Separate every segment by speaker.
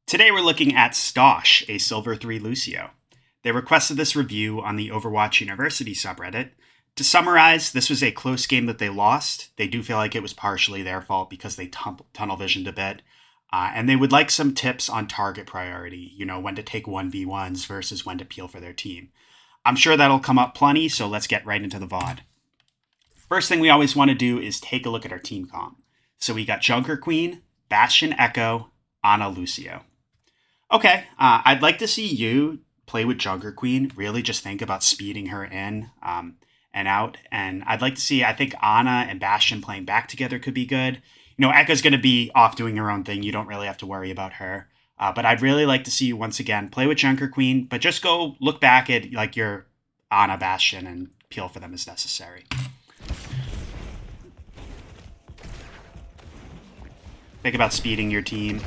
Speaker 1: Today we're looking at Stosh, a Silver 3 Lúcio. They requested this review on the Overwatch University subreddit. To summarize, this was a close game that they lost. They do feel like it was partially their fault because they tunnel visioned a bit. And they would like some tips on target priority, when to take 1v1s versus when to peel for their team. I'm sure that'll come up plenty, so let's get right into the VOD. First thing we always want to do is take a look at our team comp. So we got Junker Queen, Bastion Echo, Ana Lúcio. Okay, I'd like to see you play with Junker Queen, really just think about speeding her in and out. And I'd like to see, I think Ana and Bastion playing back together could be good. Echo's going to be off doing her own thing. You don't really have to worry about her. But I'd really like to see you once again play with Junker Queen, but just go look back at like your Ana Bastion and peel for them as necessary. Think about speeding your team.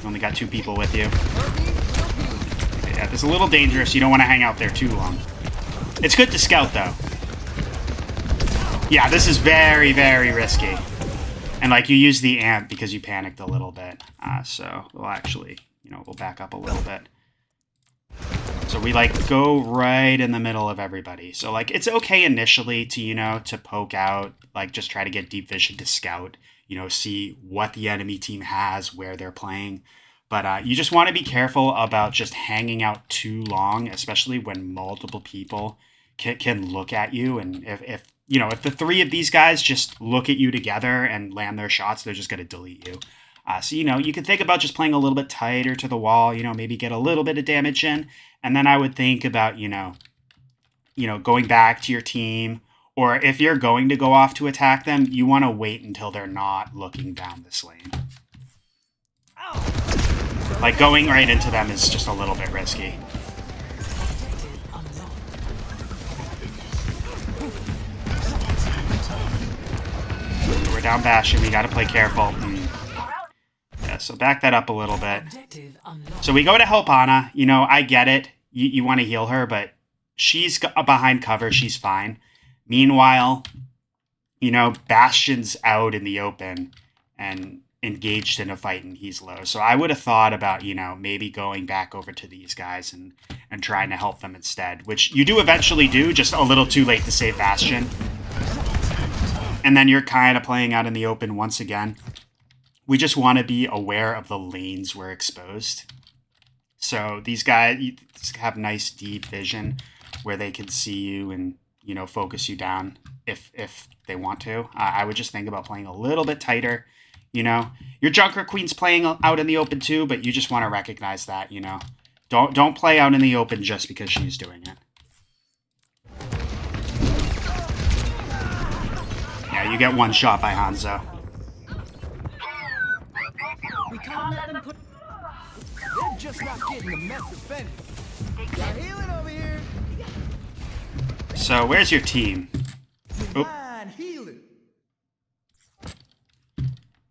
Speaker 1: You only got 2 people with you. Yeah, it's a little dangerous. You don't want to hang out there too long. It's good to scout, though. Yeah, this is very, very risky. And, you use the amp because you panicked a little bit. So we'll actually, we'll back up a little bit. So we, go right in the middle of everybody. So, it's okay initially to, to poke out, just try to get deep vision to scout. See what the enemy team has, where they're playing. But you just want to be careful about just hanging out too long, especially when multiple people can look at you. And if the 3 of these guys just look at you together and land their shots, they're just going to delete you. So, you can think about just playing a little bit tighter to the wall, maybe get a little bit of damage in. And then I would think about, going back to your team. Or if you're going to go off to attack them, you want to wait until they're not looking down this lane. Going right into them is just a little bit risky. We're down Bastion. We got to play careful. Yeah, so back that up a little bit. So we go to help Ana. I get it. You want to heal her, but she's behind cover. She's fine. Meanwhile, Bastion's out in the open and engaged in a fight and he's low. So I would have thought about, maybe going back over to these guys and trying to help them instead, which you do eventually do, just a little too late to save Bastion. And then you're kind of playing out in the open once again. We just want to be aware of the lanes we're exposed. So these guys have nice deep vision where they can see you and focus you down if they want to. I would just think about playing a little bit tighter. Your Junker Queen's playing out in the open too, but you just want to recognize that. Don't play out in the open just because she's doing it. Yeah, you get one shot by Hanzo.
Speaker 2: We can't let them put. They're just not getting the message finished. Got healing over here.
Speaker 1: So, where's your team?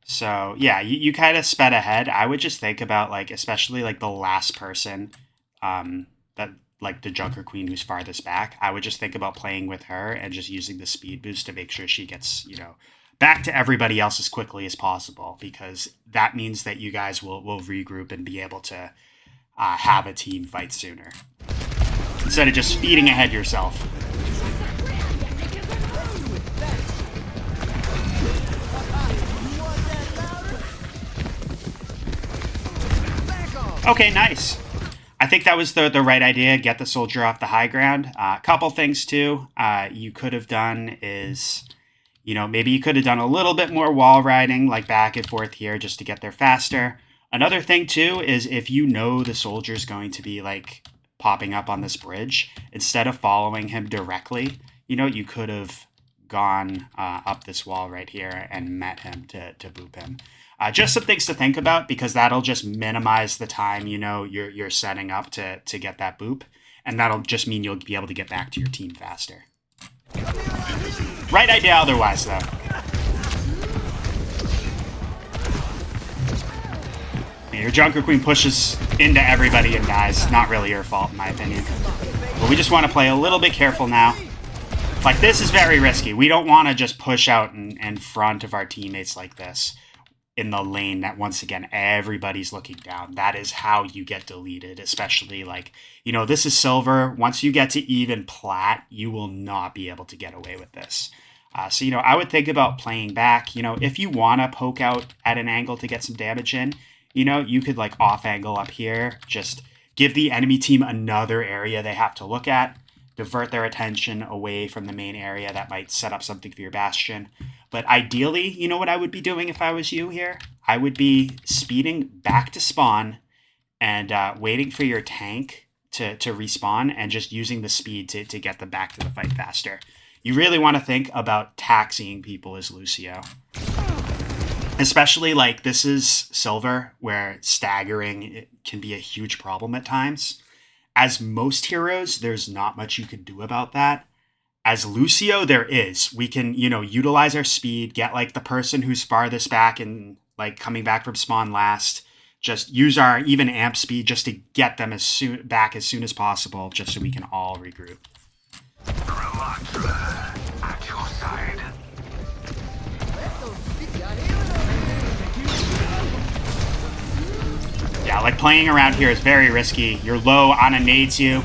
Speaker 1: So, yeah, you kind of sped ahead. I would just think about, especially, the last person, that, the Junker Queen who's farthest back. I would just think about playing with her and just using the speed boost to make sure she gets, back to everybody else as quickly as possible, because that means that you guys will regroup and be able to have a team fight sooner, instead of just speeding ahead yourself. Okay, nice. I think that was the right idea. Get the soldier off the high ground. A couple things, too, you could have done is, maybe you could have done a little bit more wall riding, back and forth here just to get there faster. Another thing, too, is if the soldier's going to be, popping up on this bridge, instead of following him directly, you could have gone up this wall right here and met him to boop him. Just some things to think about, because that'll just minimize the time, you're setting up to get that boop. And that'll just mean you'll be able to get back to your team faster. Right idea otherwise, though. Your Junker Queen pushes into everybody and dies. Not really your fault, in my opinion. But we just want to play a little bit careful now. This is very risky. We don't want to just push out in front of our teammates like this. in the lane that, once again, everybody's looking down. That is how you get deleted, especially, like, you know, this is silver. Once you get to even plat, you will not be able to get away with this. So, you know, I would think about playing back. You know, if you want to poke out at an angle to get some damage in, you know, you could, like, off angle up here. Just give the enemy team another area they have to look at. Divert their attention away from the main area that might set up something for your bastion. But ideally, you know what I would be doing if I was you here? I would be speeding back to spawn and waiting for your tank to respawn and just using the speed to get them back to the fight faster. You really want to think about taxiing people as Lúcio. Especially, like, this is silver, where staggering can be a huge problem at times. As most heroes, there's not much you can do about that. As Lúcio, there is. We can, you know, utilize our speed, get, like, the person who's farthest back and, like, coming back from spawn last. Just use our even amp speed just to get them back as soon as possible, just so we can all regroup.
Speaker 3: At your side.
Speaker 1: Yeah, like, playing around here is very risky. You're low, Ana nades you.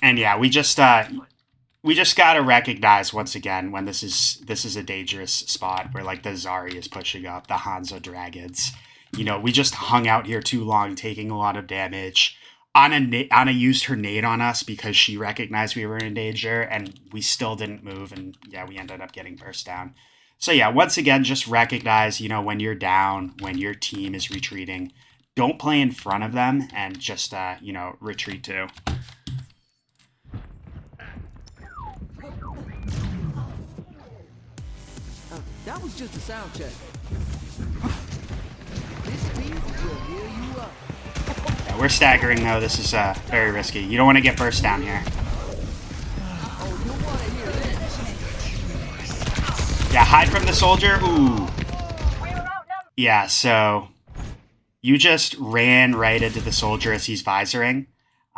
Speaker 1: And yeah, we just gotta recognize once again when this is a dangerous spot where, like, the Zarya is pushing up, the Hanzo Dragons. You know, we just hung out here too long, taking a lot of damage. Ana used her nade on us because she recognized we were in danger, and we still didn't move, and yeah, we ended up getting burst down. So yeah, once again, just recognize, you know, when you're down, when your team is retreating, don't play in front of them, and just, you know, retreat too.
Speaker 2: That was just a sound check. This speed will heal you up.
Speaker 1: Yeah, we're staggering, though. This is very risky. You don't want to get burst down here.
Speaker 2: Oh, you'll want to hear this.
Speaker 1: Yeah, hide from the soldier. Ooh. Yeah, so you just ran right into the soldier as he's visoring.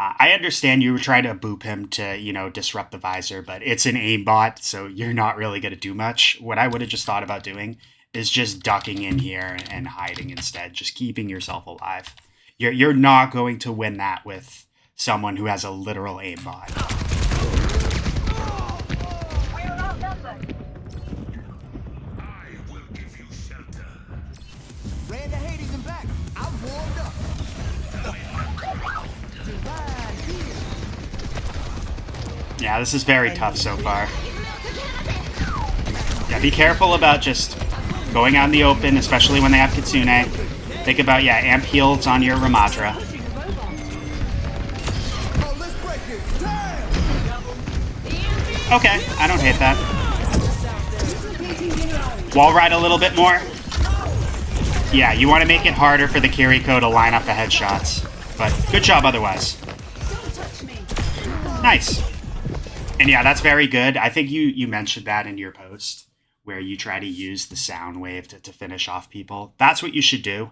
Speaker 1: I understand you were trying to boop him to, you know, disrupt the visor, but it's an aimbot, so you're not really going to do much. What I would have just thought about doing is just ducking in here and hiding instead, just keeping yourself alive. You're not going to win that with someone who has a literal aimbot.
Speaker 3: I will give you shelter.
Speaker 2: Ran to Hades and back. I'm warmed up.
Speaker 1: Yeah, this is very tough so far. Yeah, be careful about just going out in the open, especially when they have Kitsune. Think about, yeah, amp heals on your Ramadra. Okay, I don't hate that. Wall ride a little bit more. Yeah, you want to make it harder for the Kiriko to line up the headshots. But good job otherwise. Nice. And yeah, that's very good. I think you mentioned that in your post, where you try to use the sound wave to finish off people. That's what you should do.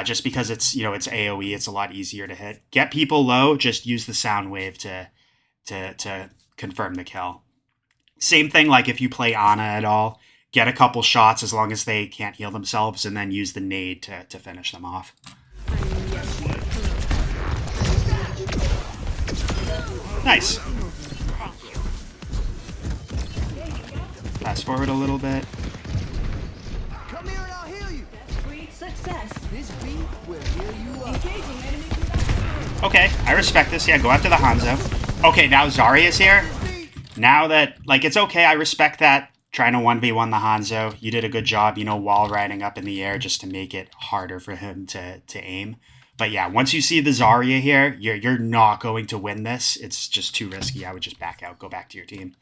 Speaker 1: Just because it's, you know, it's AoE, it's a lot easier to hit. Get people low, just use the sound wave to confirm the kill. Same thing, like if you play Ana at all, get a couple shots as long as they can't heal themselves, and then use the nade to finish them off. Nice. Fast forward a little bit.
Speaker 2: Come here and I'll heal you.
Speaker 4: Great success.
Speaker 2: This beat will heal you up.
Speaker 4: Engaging enemy.
Speaker 1: Okay, I respect this. Yeah, go after the Hanzo. Okay, now Zarya's here. Now that, like, it's okay, I respect that. Trying to 1v1 the Hanzo. You did a good job, you know, wall riding up in the air just to make it harder for him to aim. But yeah, once you see the Zarya here, you're not going to win this. It's just too risky. I would just back out. Go back to your team.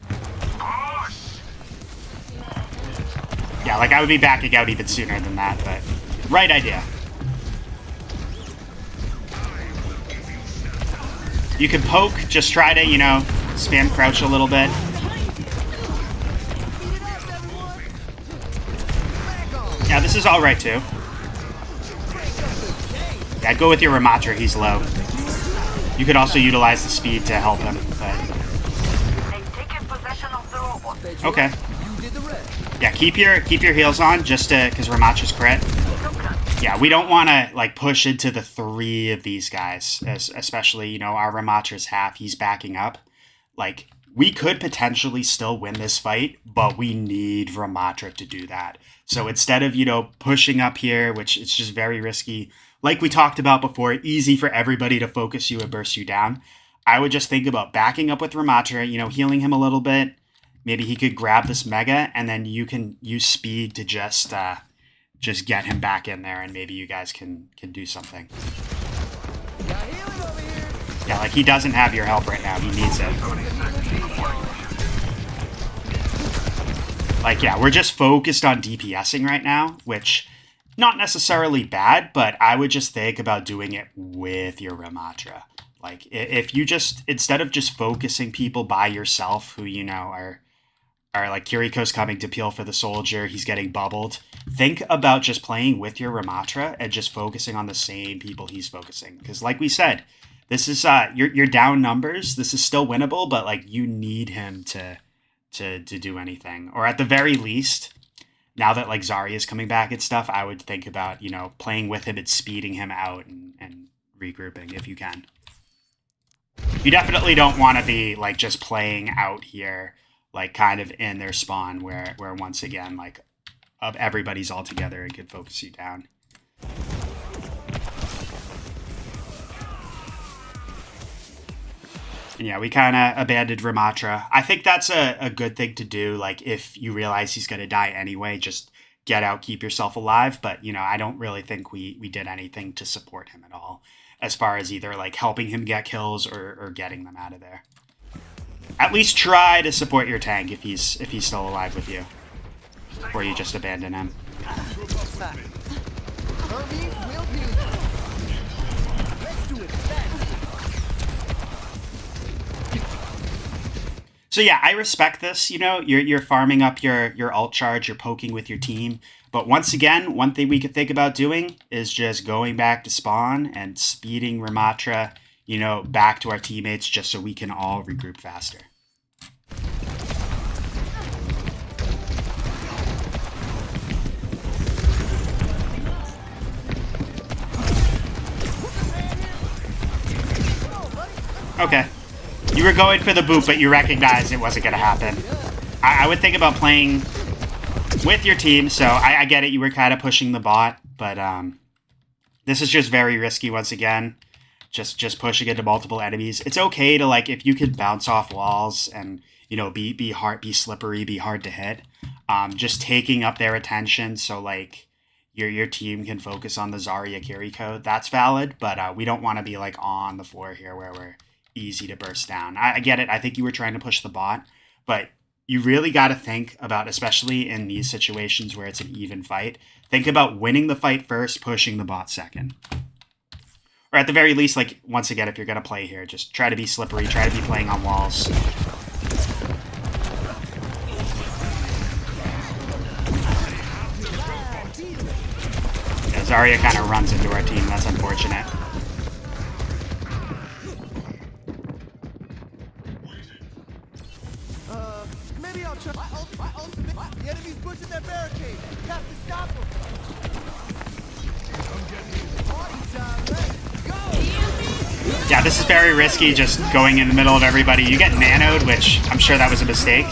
Speaker 1: Yeah, like, I would be backing out even sooner than that, but right idea. You can poke, just try to, you know, spam crouch a little bit. Yeah, this is alright too. Yeah, go with your Ramatra, he's low. You could also utilize the speed to help him, but...
Speaker 3: They've taken possession of the robot.
Speaker 1: Okay.
Speaker 2: You did the rest.
Speaker 1: Yeah, keep your heals on just to, because Ramacha's crit. Yeah, we don't want to like push into the 3 of these guys, especially, you know, our Ramacha's half. He's backing up. Like, we could potentially still win this fight, but we need Ramatra to do that. So instead of, you know, pushing up here, which it's just very risky, like we talked about before, easy for everybody to focus you and burst you down, I would just think about backing up with Ramatra, you know, healing him a little bit. Maybe he could grab this Mega, and then you can use speed to just get him back in there, and maybe you guys can do something. Yeah, like, he doesn't have your help right now. He needs it. Like, yeah, we're just focused on DPSing right now, which, not necessarily bad, but I would just think about doing it with your Ramatra. Like, if you just, instead of just focusing people by yourself who, you know, are like, Kiriko's coming to peel for the soldier, he's getting bubbled, think about just playing with your Ramatra and just focusing on the same people he's focusing. Because like we said, this is, you're down numbers, this is still winnable, but, like, you need him to do anything. Or at the very least, now that, like, Zarya's coming back and stuff, I would think about, you know, playing with him and speeding him out and regrouping if you can. You definitely don't want to be, like, just playing out here, like, kind of in their spawn where once again, like, of everybody's all together, it could focus you down. And yeah, we kind of abandoned Ramatra. I think that's a good thing to do. Like, if you realize he's going to die anyway, just get out, keep yourself alive. But, you know, I don't really think we did anything to support him at all, as far as either, like, helping him get kills or getting them out of there. At least try to support your tank if he's still alive with you, or you just abandon him. So yeah, I respect this. You know, you're farming up your ult charge, you're poking with your team. But once again, one thing we could think about doing is just going back to spawn and speeding Ramatra, you know, back to our teammates just so we can all regroup faster. Okay. You were going for the boot, but you recognized it wasn't going to happen. I would think about playing with your team, so I get it. You were kind of pushing the bot, but this is just very risky once again. Just pushing into multiple enemies. It's okay to, like, if you can bounce off walls and, you know, be slippery, be hard to hit. Just taking up their attention so, like, your team can focus on the Zarya Kiriko. That's valid, but we don't want to be, like, on the floor here where we're easy to burst down. I get it. I think you were trying to push the bot, but you really got to think about, especially in these situations where it's an even fight, think about winning the fight first, pushing the bot second. Or at the very least, like, once again, if you're going to play here, just try to be slippery, try to be playing on walls. Yeah, Zarya kind of runs into our team. That's unfortunate.
Speaker 2: Maybe I'll try. The enemy's pushing their barricade. Have to stop them. Party time, let's go.
Speaker 1: Yeah, this is very risky, just going in the middle of everybody. You get nanoed, which I'm sure that was a mistake.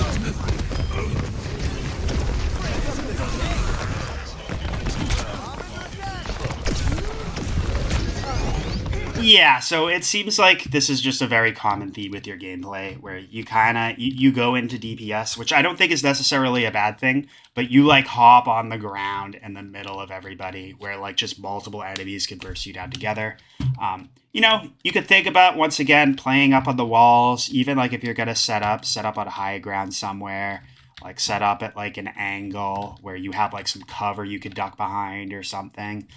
Speaker 1: Yeah, so it seems like this is just a very common theme with your gameplay, where you kind of, you go into DPS, which I don't think is necessarily a bad thing, but you, like, hop on the ground in the middle of everybody, where, like, just multiple enemies can burst you down together. You know, you could think about, once again, playing up on the walls, even, like, if you're going to set up on a high ground somewhere, like, set up at, like, an angle where you have, like, some cover you could duck behind or something.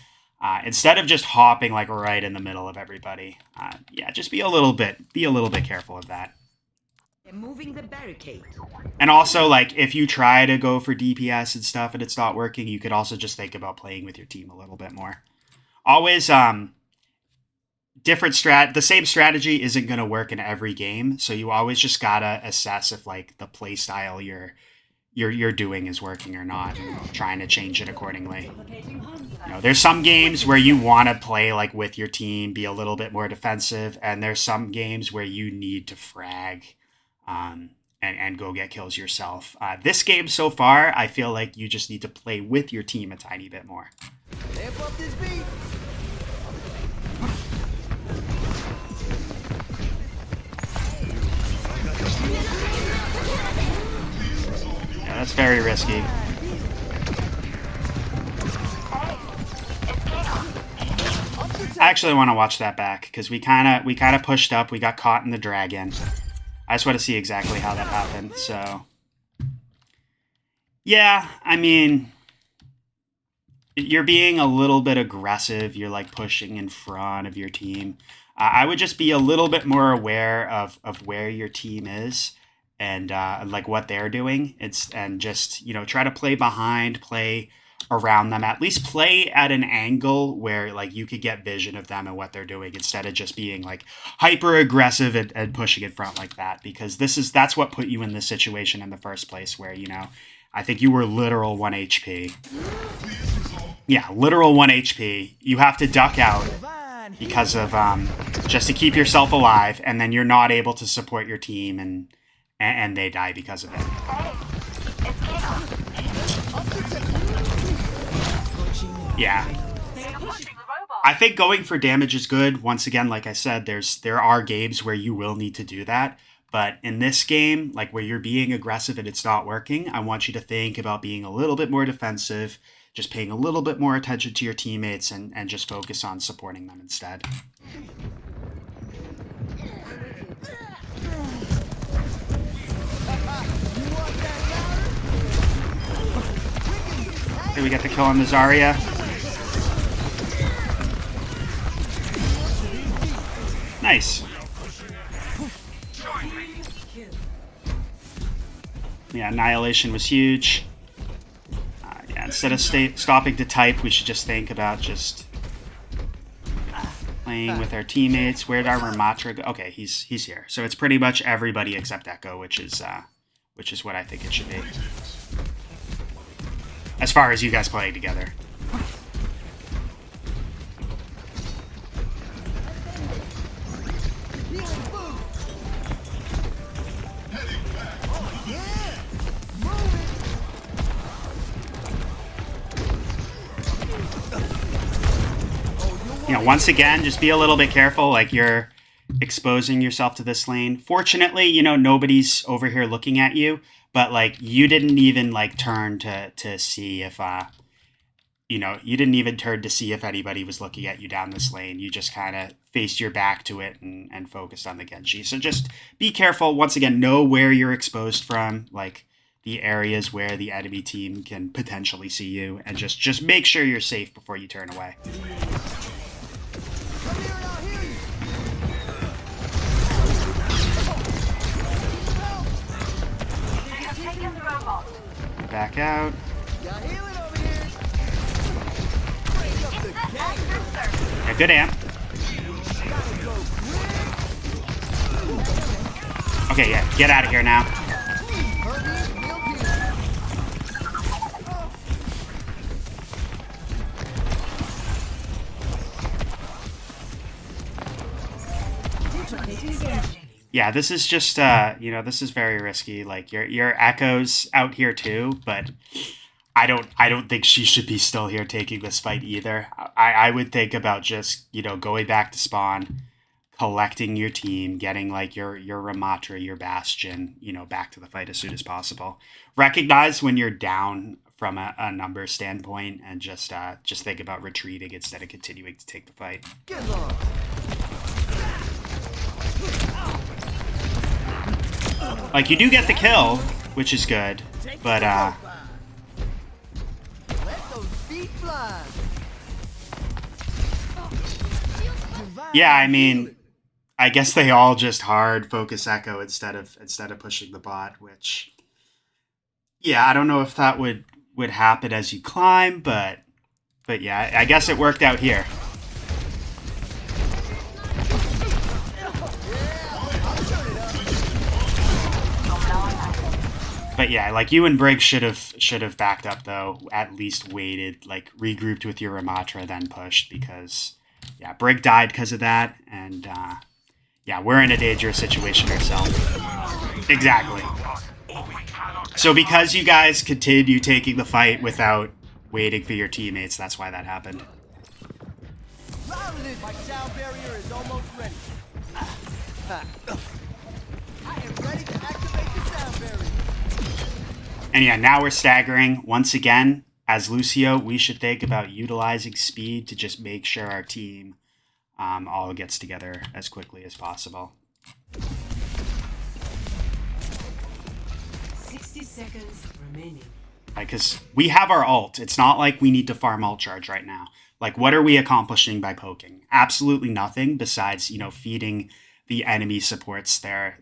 Speaker 1: Instead of just hopping, like, right in the middle of everybody. Yeah, just be a little bit careful of that.
Speaker 5: They're moving the barricade.
Speaker 1: And also, like, if you try to go for DPS and stuff and it's not working, you could also just think about playing with your team a little bit more. Always, the same strategy isn't going to work in every game, so you always just gotta assess if, like, the play style you're doing is working or not, and trying to change it accordingly. You know, there's some games where you want to play like with your team, be a little bit more defensive, and there's some games where you need to frag and go get kills yourself. This game so far, I feel like you just need to play with your team a tiny bit more.
Speaker 2: Amp up this beat.
Speaker 1: Yeah, that's very risky. I actually want to watch that back because we kind of pushed up. We got caught in the dragon. I just want to see exactly how that happened. So, yeah, I mean, you're being a little bit aggressive. You're like pushing in front of your team. I would just be a little bit more aware of where your team is and like what they're doing. And just, you know, try to play behind, play around them, at least play at an angle where like you could get vision of them and what they're doing instead of just being like hyper aggressive and pushing in front like that, because that's what put you in this situation in the first place where, you know, I think you were literal 1 HP. Yeah, literal 1 HP. You have to duck out because of just to keep yourself alive, and then you're not able to support your team and they die because of it. Yeah. I think going for damage is good. Once again, like I said, there are games where you will need to do that. But in this game, like where you're being aggressive and it's not working, I want you to think about being a little bit more defensive, just paying a little bit more attention to your teammates and just focus on supporting them instead. Okay, we get the kill on the Zarya. Nice. Yeah, Annihilation was huge. Yeah, instead of stopping to type, we should just think about just playing with our teammates. Where'd our Ramatra go? Okay, he's here. So it's pretty much everybody except Echo, which is what I think it should be. As far as you guys playing together. You know, once again, just be a little bit careful, like you're exposing yourself to this lane. Fortunately, you know, nobody's over here looking at you, but like you didn't even like turn to see if you know, you didn't even turn to see if anybody was looking at you down this lane. You just kind of faced your back to it and focused on the Genji. So just be careful. Once again, know where you're exposed from, like the areas where the enemy team can potentially see you, and just make sure you're safe before you turn away. Back out. Yeah, good amp. Okay, yeah, get out of here now. Yeah, this is just, you know, this is very risky. Like, your Echo's out here too, but I don't think she should be still here taking this fight either. I would think about just, you know, going back to spawn, collecting your team, getting like your Ramatra, your Bastion, you know, back to the fight as soon as possible. Recognize when you're down from a number standpoint, and just think about retreating instead of continuing to take the fight.
Speaker 2: Get lost.
Speaker 1: Like, you do get the kill, which is good, but
Speaker 2: Let those feet fly.
Speaker 1: yeah, I mean, I guess they all just hard focus Echo instead of pushing the bot, which, yeah, I don't know if that would happen as you climb, but yeah, I guess it worked out here. But yeah, like you and Briggs should have backed up though. At least waited, like regrouped with your Ramatra, then pushed because yeah, Brig died because of that, and yeah, we're in a dangerous situation ourselves. Exactly. So because you guys continue taking the fight without waiting for your teammates, that's why that happened.
Speaker 2: My sound barrier is almost ready. I am ready to activate the sound barrier.
Speaker 1: And yeah, now we're staggering. Once again, as Lucio, we should think about utilizing speed to just make sure our team all gets together as quickly as possible.
Speaker 5: 60 seconds remaining.
Speaker 1: Because we have our ult. It's not like we need to farm ult charge right now. Like, what are we accomplishing by poking? Absolutely nothing besides, you know, feeding the enemy supports their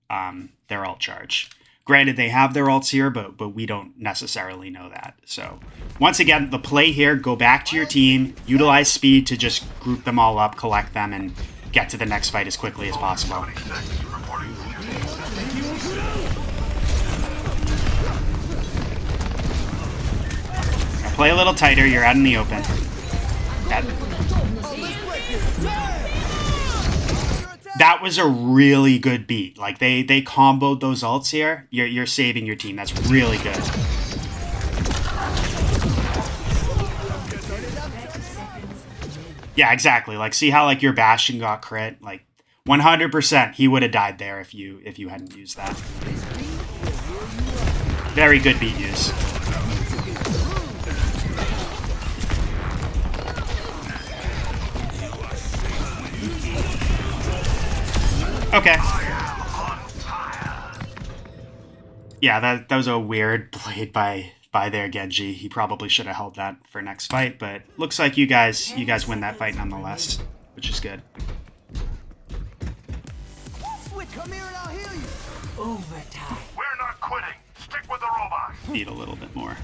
Speaker 1: ult charge. Granted, they have their ults here, but we don't necessarily know that. So, once again, the play here, go back to your team, utilize speed to just group them all up, collect them, and get to the next fight as quickly as possible. Play a little tighter, you're out in the open. That was a really good beat. Like, they comboed those ults here. You're saving your team. That's really good. Yeah, exactly. Like, see how, like, your Bastion got crit? Like, 100% he would have died there if you hadn't used that. Very good beat use. Okay. Yeah, that was a weird blade by their Genji. He probably should have held that for next fight, but looks like you guys win that fight nonetheless, which is good.
Speaker 2: Switch, come here and I'll heal you.
Speaker 5: Overtime.
Speaker 3: We're not quitting. Stick with the robots.
Speaker 1: Need a little bit more.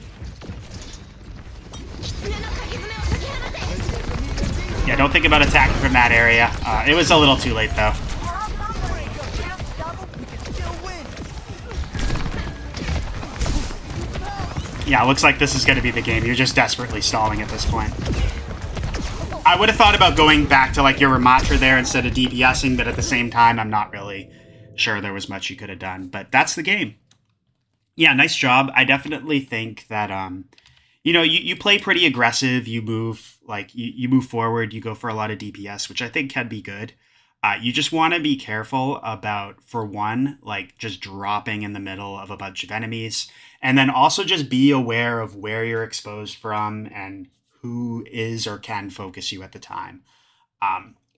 Speaker 1: Yeah, don't think about attacking from that area. It was a little too late though. Yeah, looks like this is going to be the game. You're just desperately stalling at this point. I would have thought about going back to like your Ramatra there instead of DPSing, but at the same time, I'm not really sure there was much you could have done. But that's the game. Yeah, nice job. I definitely think that, you know, you play pretty aggressive. You move, like, you move forward. You go for a lot of DPS, which I think can be good. You just want to be careful about, for one, like, just dropping in the middle of a bunch of enemies. And then also just be aware of where you're exposed from and who is or can focus you at the time.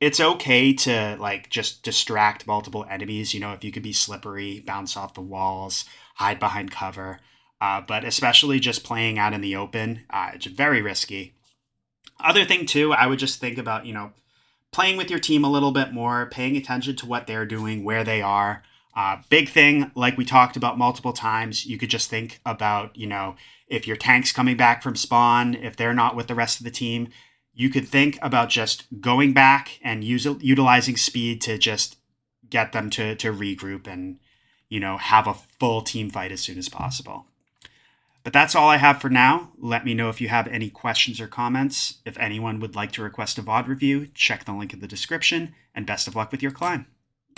Speaker 1: It's okay to, like, just distract multiple enemies. You know, if you could be slippery, bounce off the walls, hide behind cover. But especially just playing out in the open, it's very risky. Other thing, too, I would just think about, you know, playing with your team a little bit more, paying attention to what they're doing, where they are. Big thing, like we talked about multiple times, you could just think about, you know, if your tank's coming back from spawn, if they're not with the rest of the team, you could think about just going back and utilizing speed to just get them to regroup and, you know, have a full team fight as soon as possible. But that's all I have for now. Let me know if you have any questions or comments. If anyone would like to request a VOD review, check the link in the description, and best of luck with your climb.